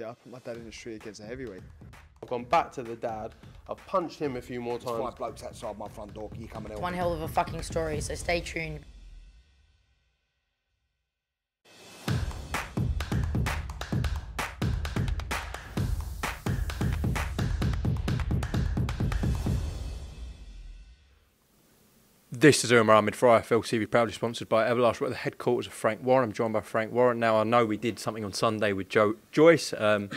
Yeah, I put my dad in the street against a heavyweight. I've gone back to the dad. I've punched him a few more There's times. 5 blokes outside my front door. Can you come and help One me? hell of a fucking story, so stay tuned. This is Umar Ahmed for IFL TV, proudly sponsored by Everlast. We're at the headquarters of Frank Warren. I'm joined by Frank Warren. Now, I know we did something on Sunday with Joyce. Yeah,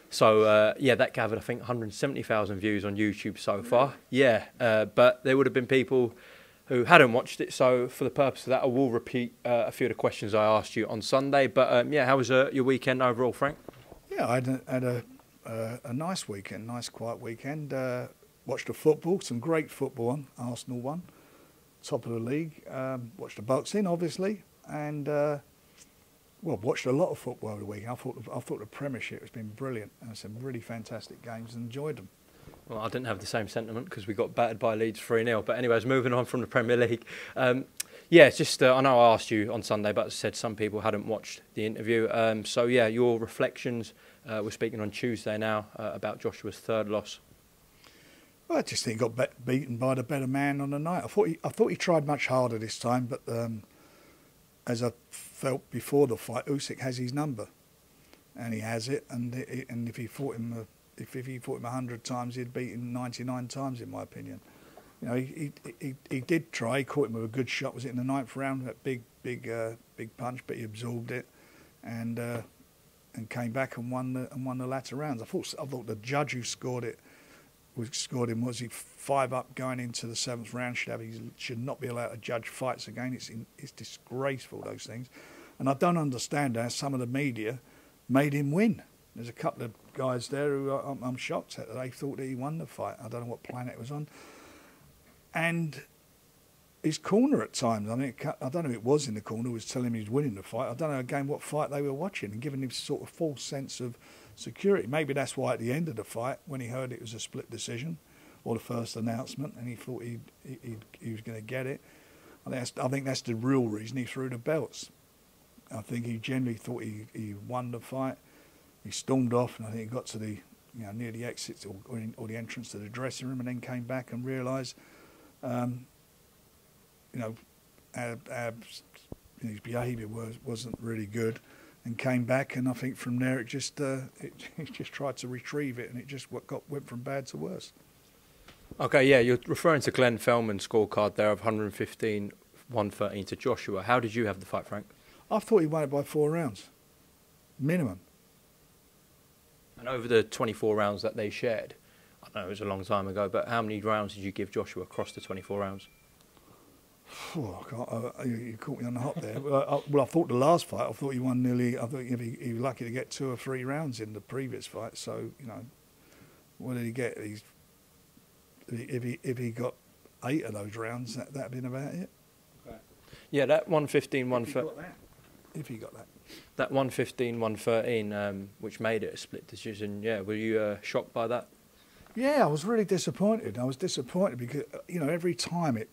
that gathered, I think, 170,000 views on YouTube so far. Yeah, but there would have been people who hadn't watched it. So for the purpose of that, I will repeat a few of the questions I asked you on Sunday. But yeah, how was your weekend overall, Frank? Yeah, I had a nice weekend, nice quiet weekend. Watched the football, some great football on. Arsenal won. Top of the league. Watched the boxing, obviously, and watched a lot of football over the weekend. I thought the Premiership has been brilliant, and some really fantastic games, and enjoyed them. Well, I didn't have the same sentiment because we got battered by Leeds 3-0. But anyways, moving on from the Premier League. Yeah, it's just I know I asked you on Sunday, but as I said, some people hadn't watched the interview. So yeah, your reflections. We're speaking on Tuesday now about Joshua's third loss. Well, I just think he got beaten by the better man on the night. I thought he tried much harder this time, but as I felt before the fight, USYK has his number, and he has it. And if he fought him, if he fought him 100 times, he'd beat him 99 times, in my opinion. You know, he did try. He caught him with a good shot. Was it in the 9th round? That big punch, but he absorbed it, and came back and won the latter rounds. I thought the judge who scored him, was he 5 up going into the 7th round? Should not be allowed to judge fights again. It's disgraceful, those things. And I don't understand how some of the media made him win. There's a couple of guys there who I'm shocked at. They thought that he won the fight. I don't know what planet it was on. And his corner at times, I don't know if it was in the corner, was telling him he was winning the fight. I don't know again what fight they were watching and giving him sort of false sense of security. Maybe that's why at the end of the fight, when he heard it was a split decision, or the first announcement, and he thought he was going to get it. I think that's the real reason he threw the belts. I think he generally thought he won the fight. He stormed off, and I think he got to the near the exit or the entrance to the dressing room, and then came back and realised, his behaviour wasn't really good. And came back, and I think from there it just tried to retrieve it, and it just went from bad to worse. Okay, yeah, you're referring to Glenn Fellman's scorecard there of 115-113 to Joshua. How did you have the fight, Frank? I thought he won it by 4 rounds, minimum. And over the 24 rounds that they shared, I know it was a long time ago, but how many rounds did you give Joshua across the 24 rounds? Oh, you caught me on the hop there. Well, I thought the last fight, I thought he won nearly. I thought he was lucky to get 2 or 3 rounds in the previous fight. So what did he get? If he got 8 of those rounds, that'd been about it. Okay. Yeah, that 115-113. If he got that. That 115-113, which made it a split decision. Yeah, were you shocked by that? Yeah, I was really disappointed. I was disappointed because every time it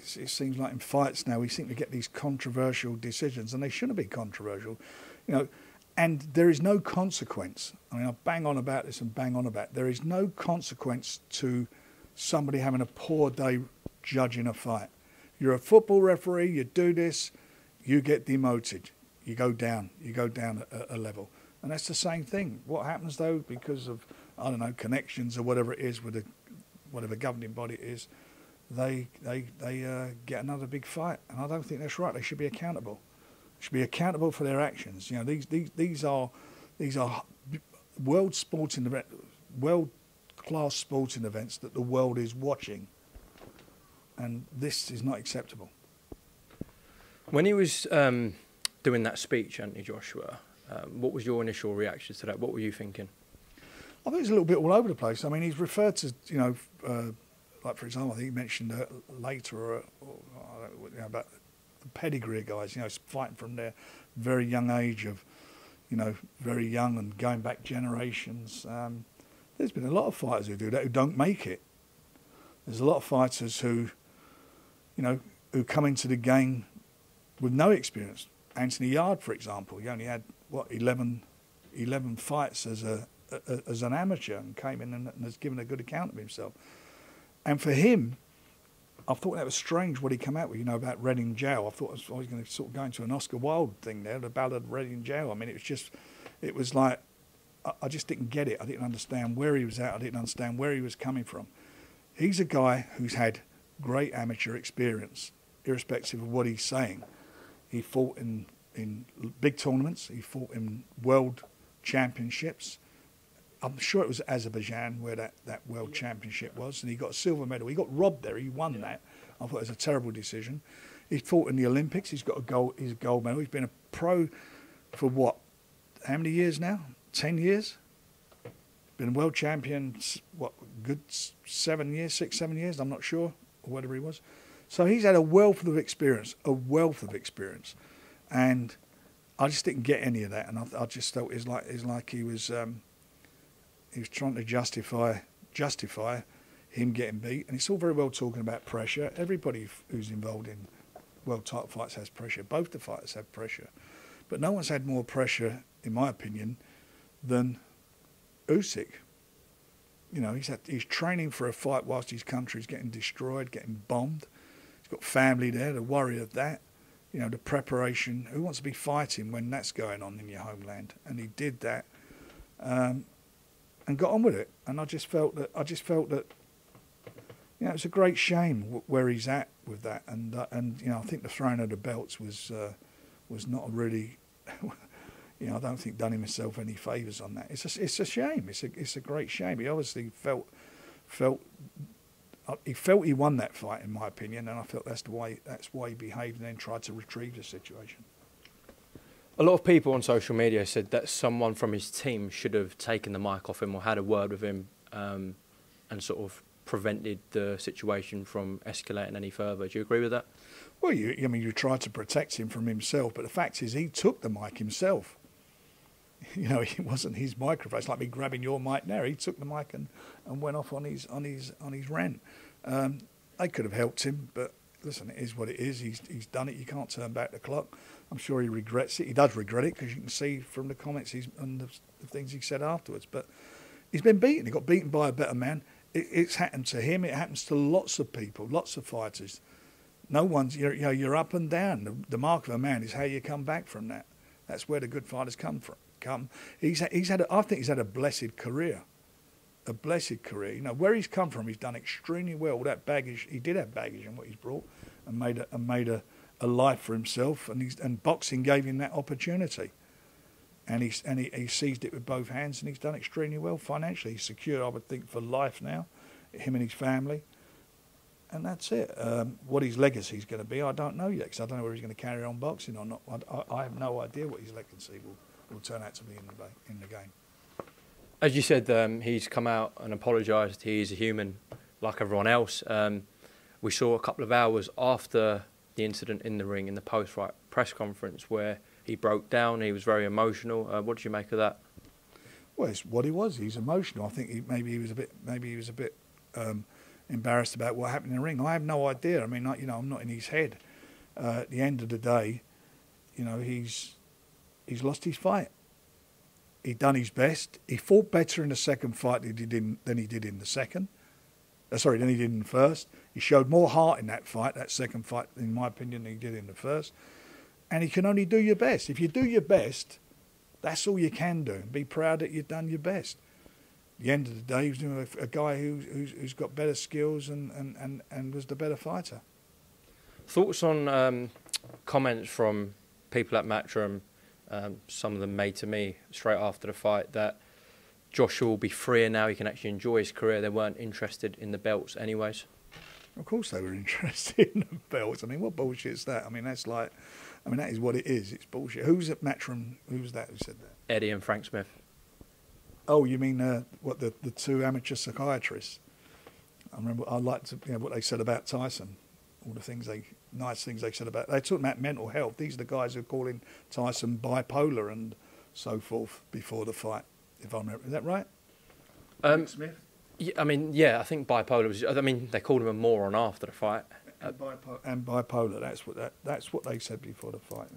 seems like in fights now we seem to get these controversial decisions, and they shouldn't be controversial, and there is no consequence. I mean, I bang on about this and bang on about it. There is no consequence to somebody having a poor day judging a fight. You're a football referee, you do this, you get demoted. You go down a level. And that's the same thing. What happens though, because of, I don't know, connections or whatever it is with whatever governing body it is, they get another big fight, and I don't think that's right. They should be accountable. They should be accountable for their actions. These are world class sporting events that the world is watching, and this is not acceptable. When he was doing that speech, Anthony Joshua, what was your initial reaction to that? What were you thinking? I think it's a little bit all over the place. I mean, he's referred to like, for example, I think he mentioned later about the pedigree of guys, fighting from their very young age of, very young and going back generations. There's been a lot of fighters who do that who don't make it. There's a lot of fighters who come into the game with no experience. Anthony Yard, for example, he only had, 11 11 fights as as an amateur and came in and has given a good account of himself. And for him, I thought that was strange what he came out with, you know, about Reading Jail. I thought I was going to sort of go into an Oscar Wilde thing there, the Ballad of Reading Jail. I mean, it was like, I just didn't get it. I didn't understand where he was at. I didn't understand where he was coming from. He's a guy who's had great amateur experience, irrespective of what he's saying. He fought in big tournaments. He fought in world championships. I'm sure it was Azerbaijan where that world championship was, and he got a silver medal. He got robbed there. He won that. I thought it was a terrible decision. He fought in the Olympics. He's got a gold. He's a gold medal. He's been a pro for what? How many years now? 10 years. Been a world champion. What? Good 7 years, 6, 7 years. I'm not sure, or whatever he was. So he's had a wealth of experience. And I just didn't get any of that. And I just thought it was like he was trying to justify him getting beat. And it's all very well talking about pressure. Everybody who's involved in world title fights has pressure. Both the fighters have pressure. But no one's had more pressure, in my opinion, than Usyk. You know, he's training for a fight whilst his country's getting destroyed, getting bombed. He's got family there, the worry of that. You know, the preparation. Who wants to be fighting when that's going on in your homeland? And he did that. And got on with it, and I just felt that you know, it's a great shame where he's at with that, and you know, I think the throwing of the belts was not a you know, I don't think done himself any favours on that. It's a shame. It's a great shame. He obviously felt he won that fight, in my opinion, and I felt that's why he behaved and then tried to retrieve the situation. A lot of people on social media said that someone from his team should have taken the mic off him or had a word with him and sort of prevented the situation from escalating any further. Do you agree with that? Well, I mean, you tried to protect him from himself, but the fact is he took the mic himself. You know, it wasn't his microphone. It's like me grabbing your mic now. He took the mic and went off on his rant. They could have helped him, but listen, it is what it is. He's done it. You can't turn back the clock. I'm sure he regrets it. He does regret it because you can see from the comments and the things he said afterwards. But he's been beaten. He got beaten by a better man. It's happened to him. It happens to lots of people, lots of fighters. No one's, you're up and down. The mark of a man is how you come back from that. That's where the good fighters come. He's had. I think he's had a blessed career. A blessed career. You know, where he's come from, he's done extremely well. All that baggage, he did have baggage in what he's brought, and made a life for himself. And boxing gave him that opportunity. And he seized it with both hands, and he's done extremely well financially. He's secure, I would think, for life now, him and his family. And that's it. What his legacy is going to be, I don't know yet, because I don't know whether he's going to carry on boxing or not. I have no idea what his legacy will turn out to be in the game. As you said, he's come out and apologised. He's a human like everyone else. We saw a couple of hours after the incident in the ring, in the post-fight press conference, where he broke down. He was very emotional. What did you make of that? Well, it's what he was. He's emotional. I think maybe he was a bit embarrassed about what happened in the ring. I have no idea. I mean, I'm not in his head. At the end of the day, you know, he's lost his fight. He done his best. He fought better in the second fight than he did in the second. Than he did in the first. He showed more heart in that fight, that second fight, in my opinion, than he did in the first. And he can only do your best. If you do your best, that's all you can do. And be proud that you've done your best. At the end of the day, he was doing a guy who's got better skills and was the better fighter. Thoughts on comments from people at Matchroom, some of them made to me straight after the fight, that Joshua will be freer now, he can actually enjoy his career. They weren't interested in the belts anyways. Of course they were interested in the belts. I mean, what bullshit is that? I mean, that is what it is. It's bullshit. Who's at Matchroom? Who was that who said that? Eddie and Frank Smith. Oh, you mean the two amateur psychiatrists? I remember I liked what they said about Tyson. All the nice things they said about. They talked about mental health. These are the guys who are calling Tyson bipolar and so forth before the fight. If I remember, is that right? Smith. Yeah, I mean, I think bipolar was. I mean, they called him a moron after the fight. And bipolar. That's what they said before the fight.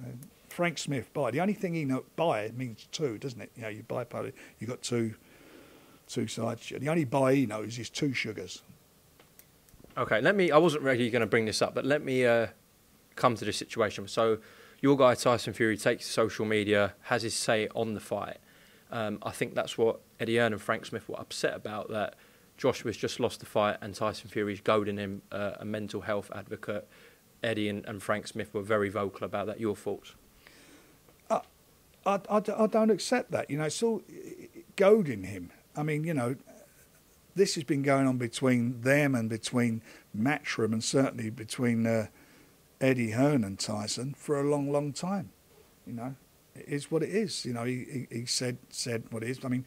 Frank Smith buy. The only thing he know buy means two, doesn't it? You know, you bipolar. You got two sides. The only buy he knows is two sugars. Okay, I wasn't really going to bring this up, but let me come to this situation. So, your guy Tyson Fury takes to social media, has his say on the fight. I think that's what Eddie Hearn and Frank Smith were upset about, that Joshua's just lost the fight and Tyson Fury's goading him, a mental health advocate. Eddie and Frank Smith were very vocal about that. Your thoughts? I don't accept that. You know, it's all goading him. I mean, you know, this has been going on between them and between Matchroom and certainly between Eddie Hearn and Tyson for a long, long time. You know, it is what it is. You know, he said what it is. I mean,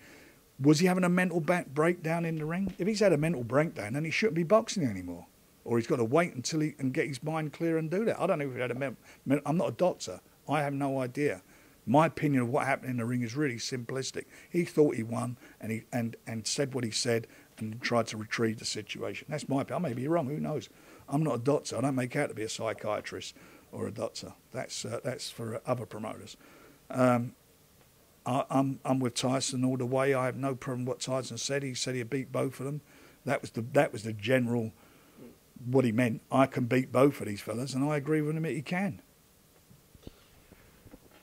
was he having a mental breakdown in the ring? If he's had a mental breakdown, then he shouldn't be boxing anymore. Or he's got to wait until he can get his mind clear and do that. I don't know if he had I'm not a doctor. I have no idea. My opinion of what happened in the ring is really simplistic. He thought he won, and he said what he said, and tried to retrieve the situation. That's my opinion. I may be wrong. Who knows? I'm not a doctor. I don't make out to be a psychiatrist or a doctor. That's for other promoters. I'm with Tyson all the way. I have no problem with what Tyson said. He said he beat both of them. That was the general what he meant. I can beat both of these fellas, and I agree with him that he can.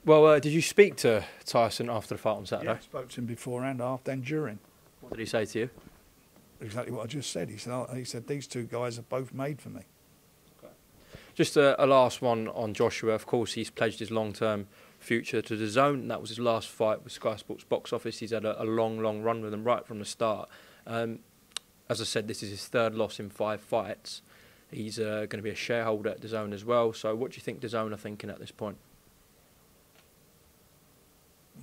Well, did you speak to Tyson after the fight on Saturday? Yeah, I spoke to him beforehand, after, and during. What did he say to you? Exactly what I just said. He said these two guys are both made for me. Okay. Just a last one on Joshua. Of course, he's pledged his long-term future to the Zone. That was his last fight with Sky Sports Box Office. He's had a long, long run with them right from the start. As I said, this is his third loss in 5 fights. He's going to be a shareholder at the Zone as well. So what do you think the Zone are thinking at this point?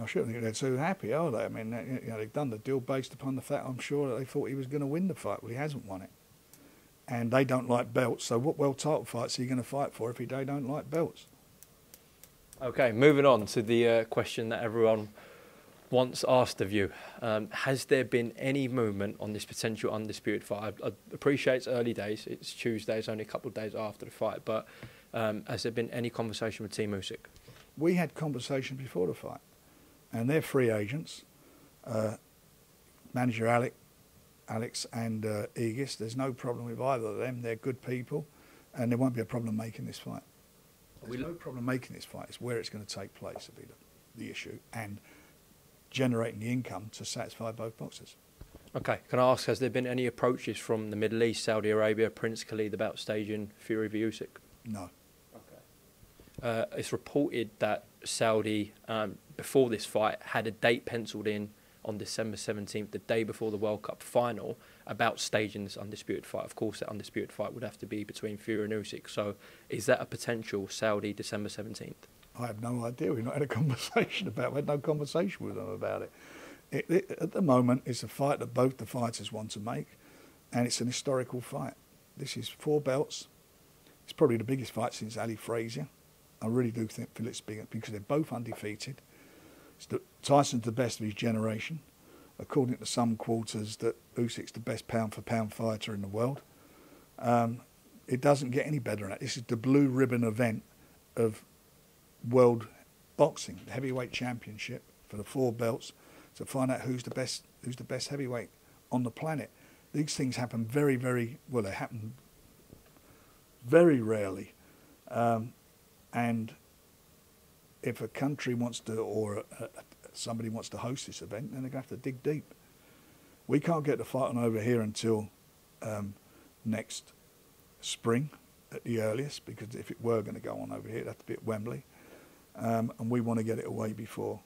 I shouldn't think they're too happy, are they? I mean, you know, they've done the deal based upon the fact, I'm sure, that they thought he was going to win the fight. Well, he hasn't won it. And they don't like belts, so what world title fights are you going to fight for if they don't like belts? Okay, moving on to the question that everyone once asked of you. Has there been any movement on this potential undisputed fight? I appreciate it's early days. It's Tuesday. It's only a couple of days after the fight. But has there been any conversation with Team USYK? We had conversation before the fight. And they're free agents. Manager Alex and Aegis, there's no problem with either of them. They're good people. And there won't be a problem making this fight. There's no problem making this fight. It's where it's going to take place will be the issue. And generating the income to satisfy both boxers. Okay, can I ask, has there been any approaches from the Middle East, Saudi Arabia, Prince Khalid about staging Fury v USYK? No. Okay. It's reported that Saudi, before this fight, had a date penciled in on December 17th, the day before the World Cup final, about staging this undisputed fight. Of course, that undisputed fight would have to be between Fury and USYK. So is that a potential Saudi December 17th? I have no idea. We've not had a conversation about it. We had no conversation with them about it. At the moment, it's a fight that both the fighters want to make, and it's an historical fight. This is 4 belts. It's probably the biggest fight since Ali Frazier. I really do feel it's big because they're both undefeated. Tyson's the best of his generation. According to some quarters, that Usyk's the best pound-for-pound fighter in the world. It doesn't get any better than that. This is the blue ribbon event of world boxing, the heavyweight championship for the 4 belts, to find out who's the best heavyweight on the planet. These things happen very, very well. They happen very rarely. And if a country wants to, or somebody wants to host this event, then they're going to have to dig deep. We can't get the fight on over here until next spring at the earliest, because if it were going to go on over here, it'd have to be at Wembley. And we want to get it away before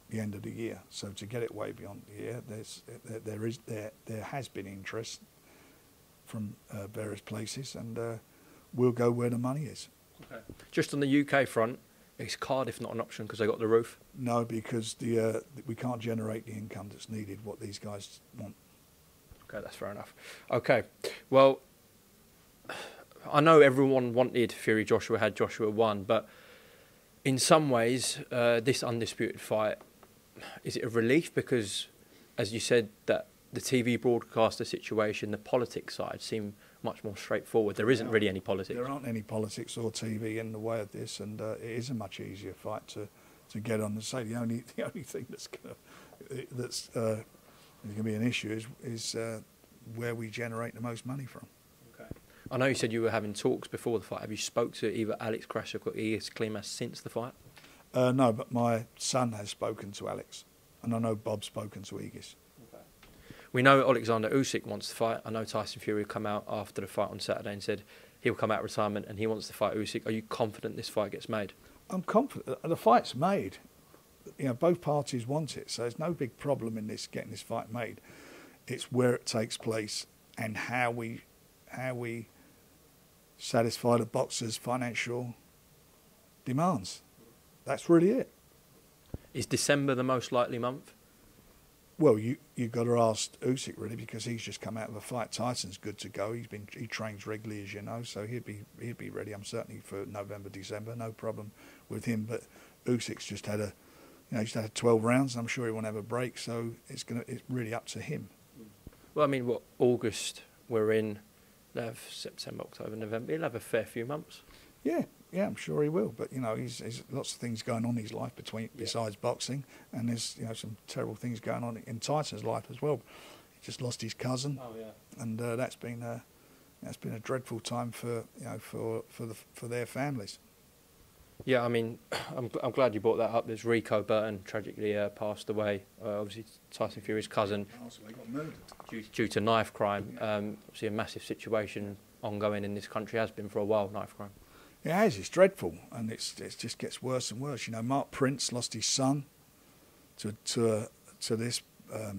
the end of the year. So to get it way beyond the year, there has been interest from various places, and we'll go where the money is. Okay. Just on the UK front, is Cardiff not an option because they got the roof? No, because we can't generate the income that's needed, what these guys want. Okay, that's fair enough. Okay, well, I know everyone wanted Fury Joshua, had Joshua won, but in some ways, this undisputed fight, is it a relief? Because, as you said, that the TV broadcaster situation, the politics side, seem much more straightforward. There isn't really any politics. There aren't any politics or TV in the way of this, and it is a much easier fight to get on. And say the only thing that's going to be an issue is where we generate the most money from. Okay. I know you said you were having talks before the fight. Have you spoke to either Alex Krasuk or Igis Klimas since the fight? No, but my son has spoken to Alex, and I know Bob's spoken to Igis. Okay. We know Alexander Usyk wants to fight. I know Tyson Fury come out after the fight on Saturday and said he'll come out of retirement and he wants to fight Usyk. Are you confident this fight gets made? I'm confident. The fight's made. Both parties want it, so there's no big problem in this getting this fight made. It's where it takes place and how we satisfy the boxers' financial demands. That's really it. Is December the most likely month? Well, you've got to ask Usyk really, because he's just come out of a fight. Tyson's good to go. He trains regularly, as you know, so he'd be ready. I'm certainly for November, December, no problem with him. But Usyk's just had he's had 12 rounds, and I'm sure he won't have a break. So it's really up to him. Well, I mean, August we're in, they'll have September, October, November. He'll have a fair few months. Yeah, I'm sure he will. But he's lots of things going on in his life besides boxing, and there's some terrible things going on in Tyson's life as well. He just lost his cousin, and that's been a dreadful time for their families. Yeah, I mean, I'm glad you brought that up. There's Rico Burton tragically passed away. Obviously, Tyson Fury's cousin, He got murdered due to knife crime. Obviously, a massive situation ongoing in this country, has been for a while. Knife crime. It has. It's dreadful, and it just gets worse and worse. Mark Prince lost his son to this a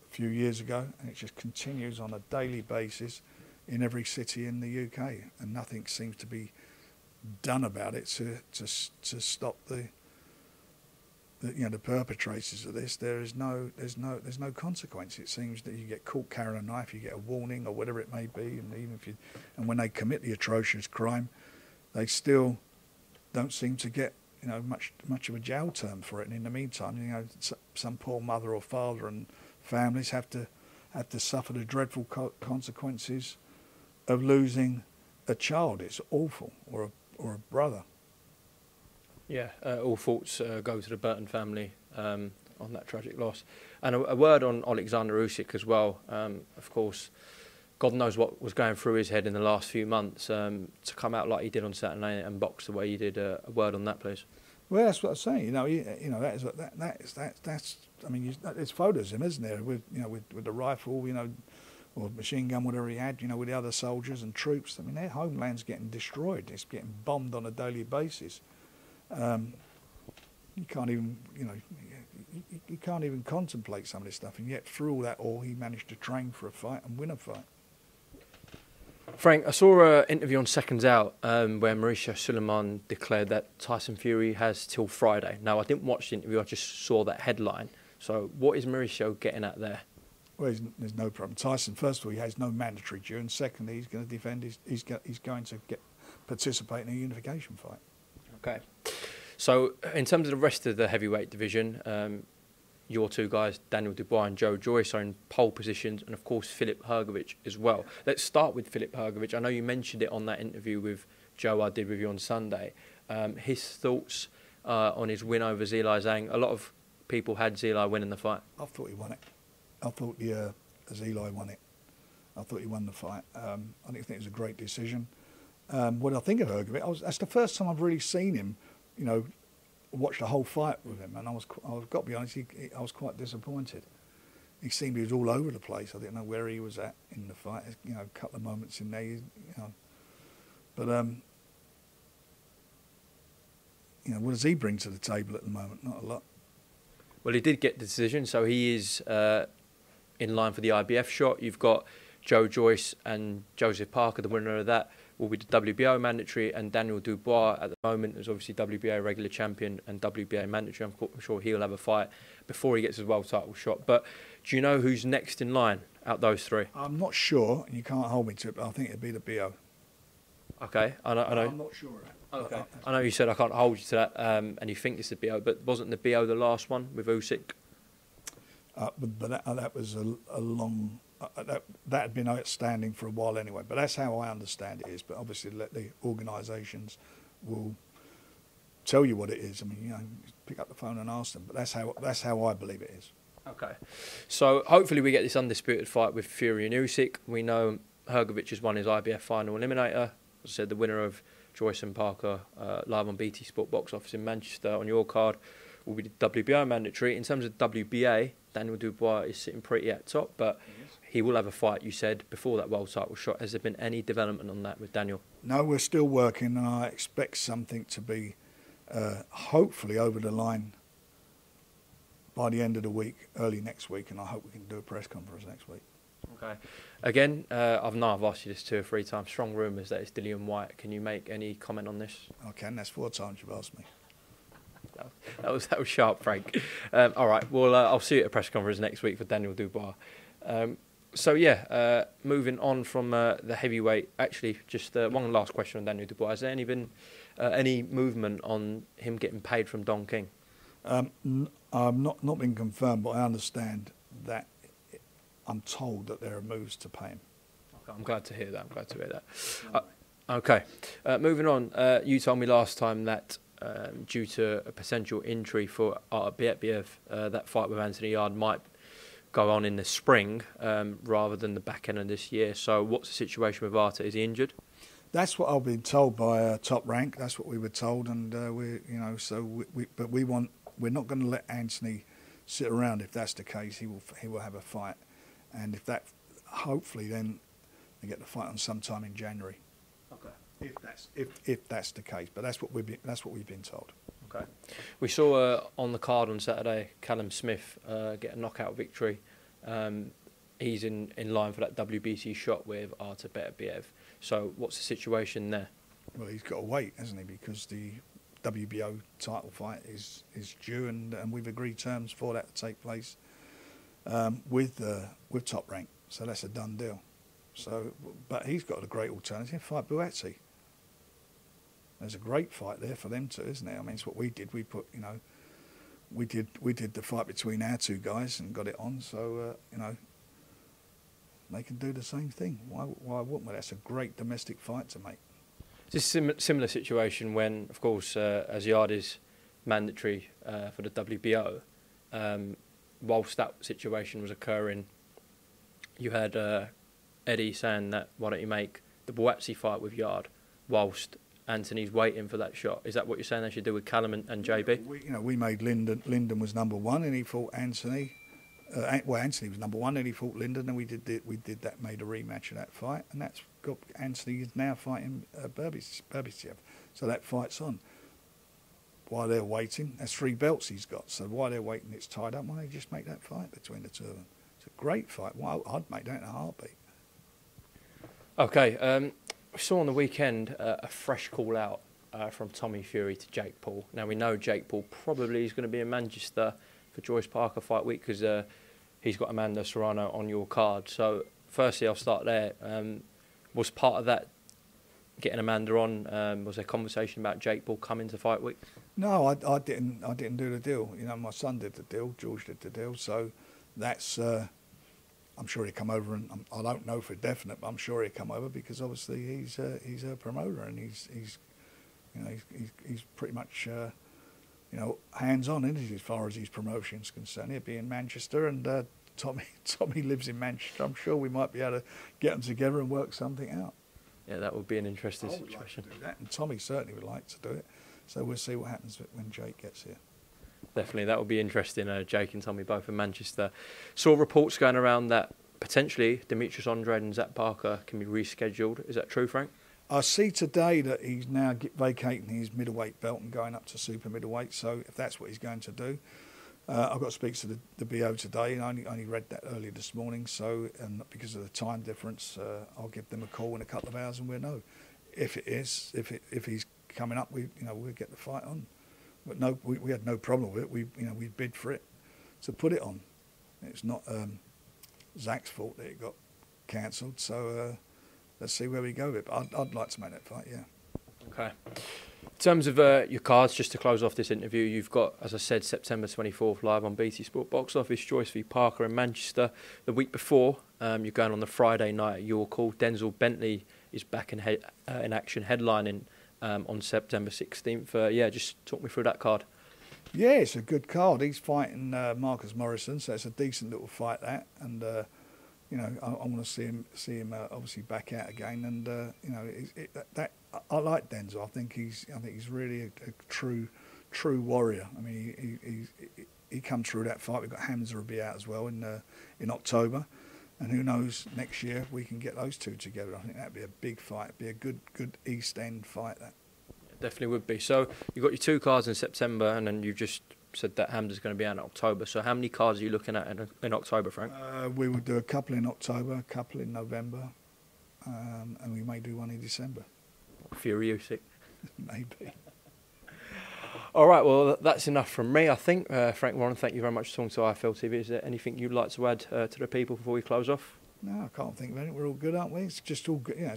few years ago, and it just continues on a daily basis in every city in the UK, and nothing seems to be done about it to stop the perpetrators of this. There's no consequence. It seems that you get caught carrying a knife, you get a warning or whatever it may be, and even if when they commit the atrocious crime, they still don't seem to get much of a jail term for it. And in the meantime, some poor mother or father and families have to suffer the dreadful consequences of losing a child. It's awful, or a brother. Yeah, all thoughts go to the Burton family on that tragic loss. And a word on Alexander Usyk as well. Of course, God knows what was going through his head in the last few months. To come out like he did on Saturday night and box the way he did, a word on that, please. Well, that's what I'm saying. That's. I mean, there's photos of him, isn't there, with the rifle, or machine gun, whatever he had, with the other soldiers and troops. I mean, their homeland's getting destroyed. It's getting bombed on a daily basis. You can't even, you can't even contemplate some of this stuff. And yet, through all that, he managed to train for a fight and win a fight. Frank, I saw an interview on Seconds Out where Mauricio Suleiman declared that Tyson Fury has till Friday. Now, I didn't watch the interview, I just saw that headline. So what is Mauricio getting at there? Well, there's no problem. Tyson, first of all, he has no mandatory due, and secondly, he's going to defend. He's going to participate in a unification fight. Okay. So in terms of the rest of the heavyweight division, your two guys, Daniel Dubois and Joe Joyce, are in pole positions, and of course Filip Hrgović as well. Let's start with Filip Hrgović. I know you mentioned it on that interview with Joe I did with you on Sunday. His thoughts on his win over Zhilei Zhang. A lot of people had Zhilei winning the fight. I thought he won it. I thought Zhilei won it. I thought he won the fight. I think it was a great decision. What I think of Hrgović, that's the first time I've really seen him, watched the whole fight with him, and I've got to be honest, I was quite disappointed. He seemed he was all over the place. I didn't know where he was at in the fight. A couple of moments in there, but what does he bring to the table at the moment? Not a lot. Well, he did get the decision, so he is in line for the IBF shot. You've got Joe Joyce and Joseph Parker, the winner of that will be the WBO mandatory, and Daniel Dubois at the moment is obviously WBA regular champion and WBA mandatory. I'm sure he'll have a fight before he gets his world title shot. But do you know who's next in line out those three? I'm not sure, and you can't hold me to it, but I think it'd be the BO. Okay, I know. I'm not sure. Okay, I know you said I can't hold you to that, and you think it's the BO, but wasn't the BO the last one with Usyk? But that was a long. That had been outstanding for a while anyway. But that's how I understand it is. But obviously, let the organisations will tell you what it is. I mean, you know, pick up the phone and ask them. But that's how I believe it is. Okay, so hopefully we get this undisputed fight with Fury and Usyk. We know Hrgovic has won his IBF final eliminator. As I said, the winner of Joyce and Parker live on BT Sport Box Office in Manchester on your card will be the WBO mandatory. In terms of WBA, Daniel Dubois is sitting pretty at top, but he will have a fight, you said, before that world title shot. Has there been any development on that with Daniel? No, we're still working, and I expect something to be hopefully over the line by the end of the week, early next week, and I hope we can do a press conference next week. Okay. Again, I've asked you this 2 or 3 times. Strong rumours that it's Dillian Whyte. Can you make any comment on this? I can. That's 4 times you've asked me. That was sharp, Frank. All right. Well, I'll see you at a press conference next week for Daniel Dubois. Moving on from the heavyweight. Actually, just one last question on Daniel Dubois. Has there been any movement on him getting paid from Don King? I've not been confirmed, but I understand that I'm told that there are moves to pay him. Okay, I'm glad to hear that. Okay, moving on. You told me last time that due to a potential injury for Bietbiev, that fight with Anthony Yard might go on in the spring rather than the back end of this year. So what's the situation with Arta? Is he injured? That's what I've been told by Top Rank. That's what we were told, and we're not going to let Anthony sit around. If that's the case, he will have a fight, and if that, hopefully, then they get the fight on sometime in January. Okay. If that's the case, but that's what we've been told. Okay. We saw on the card on Saturday, Callum Smith get a knockout victory. He's in line for that WBC shot with Arta Bietbiev. So what's the situation there? Well, he's got to wait, hasn't he? Because the WBO title fight is due, and we've agreed terms for that to take place with Top Rank. So that's a done deal. So, but he's got a great alternative. Fight Buatsi. There's a great fight there for them too, isn't there? I mean, it's what we did. We put, we did the fight between our 2 guys and got it on. So, they can do the same thing. Why wouldn't we? That's a great domestic fight to make. It's a similar situation when, of course, as Yard is mandatory for the WBO, whilst that situation was occurring, you had Eddie saying that why don't you make the Buatsi fight with Yard whilst Anthony's waiting for that shot. Is that what you're saying they should do with Callum and JB? We made Lyndon. Lyndon was number 1, and he fought Anthony. Anthony was number 1, and he fought Lyndon, and we did that, made a rematch of that fight, and that's got Anthony is now fighting Berbisiev. So that fight's on. While they're waiting, that's 3 belts he's got. So while they're waiting, it's tied up. Why don't they just make that fight between the 2 of them? It's a great fight. Well, I'd make that in a heartbeat. Okay. We saw on the weekend a fresh call out from Tommy Fury to Jake Paul. Now we know Jake Paul probably is going to be in Manchester for Joyce Parker fight week because he's got Amanda Serrano on your card. So firstly, I'll start there. Was part of that getting Amanda on? Was there conversation about Jake Paul coming to fight week? No, I didn't do the deal. My son did the deal. George did the deal. So that's. I'm sure he'll come over, and I don't know for definite, but I'm sure he'll come over because obviously he's a promoter, and he's pretty much hands on, isn't he, as far as his promotion's concerned. He'll be in Manchester, and Tommy lives in Manchester. I'm sure we might be able to get them together and work something out. Yeah, that would be an interesting situation. Like to do that, and Tommy certainly would like to do it. So we'll see what happens when Jake gets here. Definitely, that would be interesting. Jake and Tommy both in Manchester. Saw reports going around that potentially Demetrius Andrade and Zach Parker can be rescheduled. Is that true, Frank? I see today that he's now vacating his middleweight belt and going up to super middleweight. So if that's what he's going to do, I've got to speak to the BO today, and I only read that earlier this morning. So, and because of the time difference, I'll give them a call in a couple of hours, and we'll know if it is. If he's coming up, we'll get the fight on. But no, we had no problem with it. We bid for it to put it on. It's not Zach's fault that it got cancelled. So let's see where we go with it. But I'd like to make that fight, yeah. Okay. In terms of your cards, just to close off this interview, you've got, as I said, September 24th live on BT Sport Box Office, Joyce v Parker in Manchester. The week before, you're going on the Friday night at York Hall. Denzel Bentley is back in action, headlining on September 16th. Yeah, just talk me through that card. Yeah, it's a good card. He's fighting Marcus Morrison, so it's a decent little fight, that. And you know, I want to see him obviously back out again. And you know, I like Denzel. I think he's really a true warrior. I mean, he come through that fight. We've got Hamza will be out as well in October, and who knows, next year we can get those two together. I think that'd be a big fight. It'd be a good East End fight. That definitely would be. So you've got your 2 cards in September, and then you've just said that Hamza's going to be out in October. So how many cards are you looking at in October, Frank? We would do a couple in October, a couple in November, and we may do one in December. For USYK? Maybe. All right, well, that's enough from me, I think. Frank Warren, thank you very much for talking to IFL TV. Is there anything you'd like to add to the people before we close off? No, I can't think of anything. We're all good, aren't we? It's just all good. You know,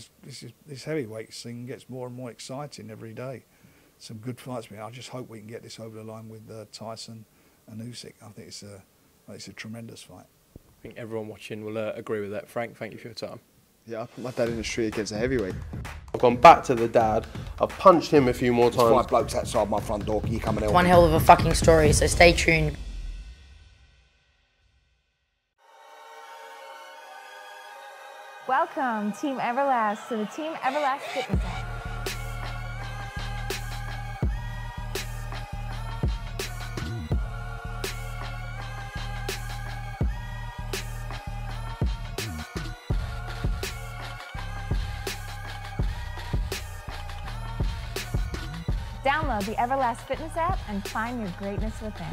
this heavyweight thing gets more and more exciting every day. Some good fights. I just hope we can get this over the line with Tyson and USYK. I think it's a tremendous fight. I think everyone watching will agree with that. Frank, thank you for your time. Yeah, I put my dad in the street against a heavyweight. I've gone back to the dad. I've punched him a few more times. 5 blokes outside my front door. Can you come and help One me? hell of a fucking story, so stay tuned. Welcome, Team Everlast, to the Team Everlast Fitness app. Download the Everlast Fitness app and find your greatness within.